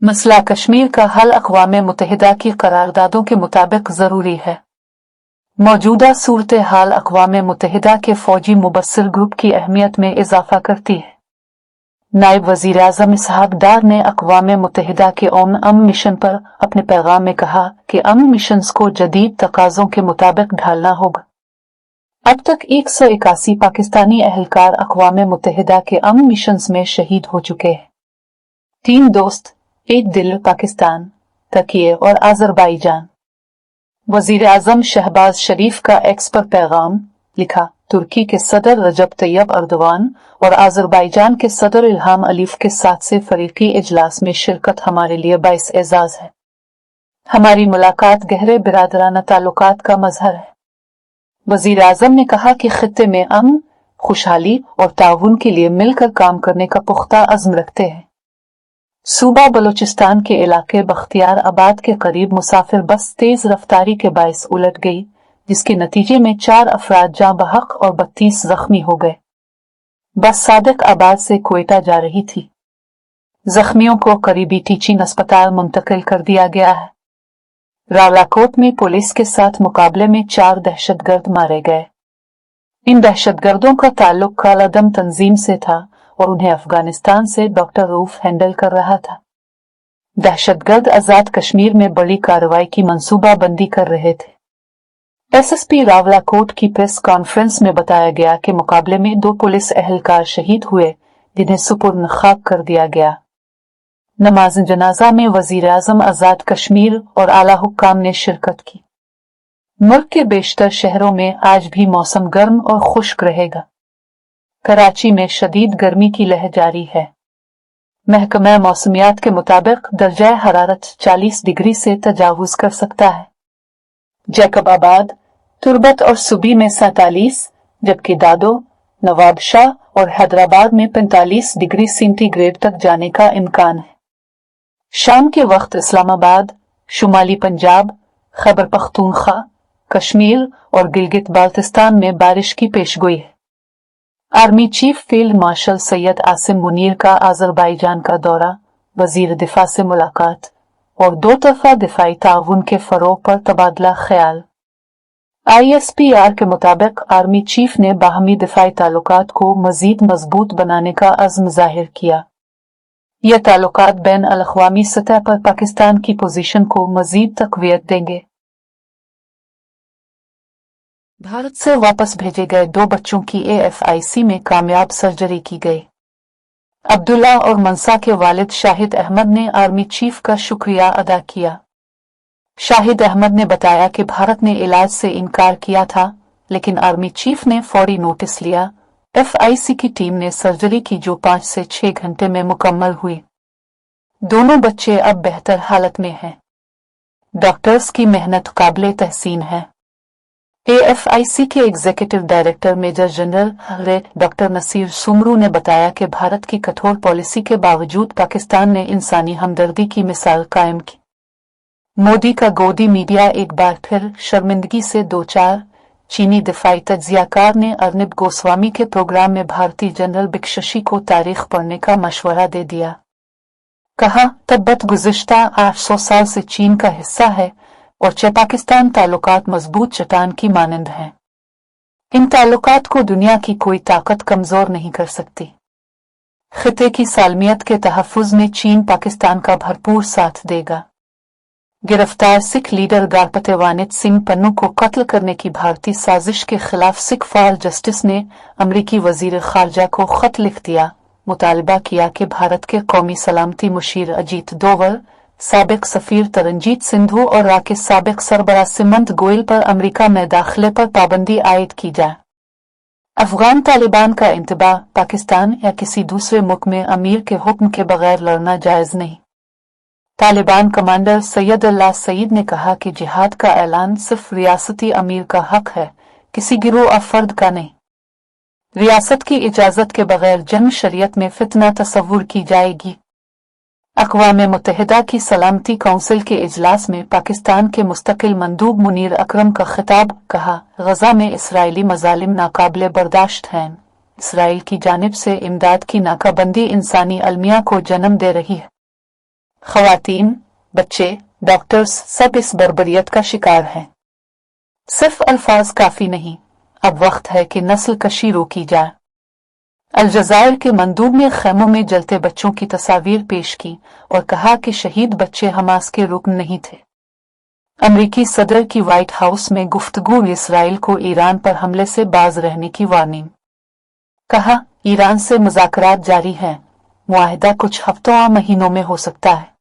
मसला कश्मीर का हल अक़वाम मुत्तहिदा की करारदादों के मुताबिक ज़रूरी है। मौजूदा सूरत हाल अक़वाम मुत्तहिदा के फ़ौजी मुबस्सिर ग्रुप की अहमियत में इजाफ़ा करती है। नायब वज़ीर आज़म इसहाक़ डार ने अक़वाम मुत्तहिदा के अमन मिशन पर अपने पैगाम में कहा कि अमन मिशंस को जदीद तकाज़ों के मुताबिक ढालना होगा। अब तक 181 पाकिस्तानी अहलकार अक़वाम मुत्तहिदा के अमन मिशंस में शहीद हो चुके हैं। 3 दोस्त, एक दिल, पाकिस्तान, तकिए और अज़रबाईजान। वज़ीर आज़म शहबाज शरीफ का एक्स पर पैगाम लिखा, तुर्की के सदर रजब तैयब अर्दवान और अज़रबाईजान के सदर इल्हाम अलीफ के साथ से फ़रीक़ी इजलास में शिरकत हमारे लिए बाइस एज़ाज़ है। हमारी मुलाकात गहरे बिरादराना ताल्लुकात का मज़हर है। वज़ीर आज़म ने कहा कि खित्ते में अमन, खुशहाली और ताउन के लिए मिलकर काम करने का पुख्ता अज़्म रखते हैं। सूबा बलूचिस्तान के इलाके बख्तियार आबाद के करीब मुसाफिर बस तेज रफ्तारी के बायस उलट गई, जिसके नतीजे में 4 अफराद जाँ बहक और 32 जख्मी हो गए। बस सादिक आबाद से क्वेटा जा रही थी। जख्मियों को करीबी टीचिंग अस्पताल मुंतकिल कर दिया गया है। रावलाकोट में पुलिस के साथ मुकाबले में 4 दहशतगर्द मारे गए। इन दहशतगर्दों का ताल्लुक कालादम तंजीम से था और उन्हें अफगानिस्तान से डॉक्टर रूफ हैंडल कर रहा था। दहशतगर्द आजाद कश्मीर में बड़ी कार्रवाई की मंसूबाबंदी कर रहे थे। एसएसपी रावलाकोट की प्रेस कॉन्फ्रेंस में बताया गया कि मुकाबले में 2 पुलिस एहलकार शहीद हुए, जिन्हें सुपुर्द खाक कर दिया गया। नमाज जनाजा में वजीर आजम आजाद कश्मीर और आला हुक्काम ने शिरकत की। मुल्क के बेशतर शहरों में आज भी मौसम गर्म और खुश्क रहेगा। कराची में शदीद गर्मी की लहर जारी है। महकमा मौसमियात के मुताबिक दर्जा हरारत 40 डिग्री से तजावुज कर सकता है। जैकबाबाद, तुर्बत और सुबी में 47, जबकि दादो, नवाबशाह और हैदराबाद में 45 डिग्री सेंटीग्रेड तक जाने का इम्कान है। शाम के वक्त इस्लामाबाद, शुमाली पंजाब, खैबर पख्तूनख्वा, कश्मीर और गिलगित बाल्तिस्तान में बारिश की पेशगोई है। Army chief field marshal Syed Asim Munir का अज़रबाईजान का दौरा, वजीर दिफा से मुलाकात और 2 तरफा दिफाई ताउन के फरोग पर तबादला ख्याल। ISPR के मुताबिक आर्मी चीफ ने बाहमी दिफाई ताल्लुकात को मजीद मजबूत बनाने का अज़्म जाहिर किया। यह ताल्लुकात बैन अल-अक़वामी सतह पर पाकिस्तान की पोजीशन को मजीद तक़वियत देंगे। भारत से वापस भेजे गए 2 बच्चों की AFIC में कामयाब सर्जरी की गई। अब्दुल्ला और मनसा के वालिद शाहिद अहमद ने आर्मी चीफ का शुक्रिया अदा किया। शाहिद अहमद ने बताया कि भारत ने इलाज से इनकार किया था, लेकिन आर्मी चीफ ने फौरी नोटिस लिया। FIC की टीम ने सर्जरी की जो 5 से 6 घंटे में मुकम्मल हुई। दोनों बच्चे अब बेहतर हालत में हैं। डॉक्टर्स की मेहनत काबिले तहसीन है। AFIC के executive director major general doctor Naseer Soomro ने बताया कि भारत की कठोर पॉलिसी के बावजूद पाकिस्तान ने इंसानी हमदर्दी की मिसाल कायम की। मोदी का गोदी मीडिया एक बार फिर शर्मिंदगी से दो-चार। चीनी दिफाई तज्जियाकार ने अर्निब गोस्वामी के प्रोग्राम में भारतीय जनरल बिक्शशी को तारीख पढ़ने का मशवरा दे दिया। कहा, तिब्बत गुज़िश्ता 800 साल से चीन का हिस्सा है और पाकिस्तान ताल्लुकात मजबूत चट्टान की मानंद हैं। इन ताल्लुकात को दुनिया की कोई ताकत कमजोर नहीं कर सकती। खिते की सालमियत के तहफ़्फ़ुज़ में चीन पाकिस्तान का भरपूर साथ देगा। गिरफ्तार सिख लीडर गारपते वानिद सिंह पन्नू को कत्ल करने की भारतीय साजिश के खिलाफ सिख फॉर जस्टिस ने अमरीकी वजीर खारजा को खत लिख दिया। मुतालबा किया कि भारत के कौमी सलामती मुशीर अजीत डोवल, साबिक सफीर तरनजीत सिंधु और राके साबिक सरबराह सिमंत गोयल पर अमेरिका में दाखिले पर पाबंदी आयद की जाए। अफगान तालिबान का इंतबा पाकिस्तान या किसी दूसरे मुल्क में अमीर के हुक्म के बगैर लड़ना जायज नहीं। तालिबान कमांडर सैयद अल्लाह सईद ने कहा कि जिहाद का ऐलान सिर्फ रियासती अमीर का हक है, किसी गिरोह या फर्द का नहीं। रियासत की इजाजत के बगैर जंग शरीयत में फितना तस्वुर की जाएगी। अक़वाम मुत्तहिदा की सलामती काउंसिल के इजलास में पाकिस्तान के मुस्तकिल मंदूब मुनीर अकरम का खिताब। कहा, गजा में इसराइली मजालिम नाकाबिले बर्दाश्त हैं। इसराइल की जानिब से इमदाद की नाकाबंदी इंसानी अलमिया को जन्म दे रही है। खवातीन, बच्चे, डॉक्टर्स सब इस बर्बरियत का शिकार हैं। सिर्फ अल्फाज काफी नहीं, अब वक्त है कि नस्ल कशी रोकी जाए। अलजजायर के मंदूब ने खैमों में जलते बच्चों की तस्वीर पेश की और कहा कि शहीद बच्चे हमास के रुकन नहीं थे। अमरीकी सदर की व्हाइट हाउस में गुफ्तगू इसराइल को ईरान पर हमले से बाज रहने की वार्निंग। कहा, ईरान से मुज़ाकरात जारी हैं, मुआहिदा कुछ हफ्तों या महीनों में हो सकता है।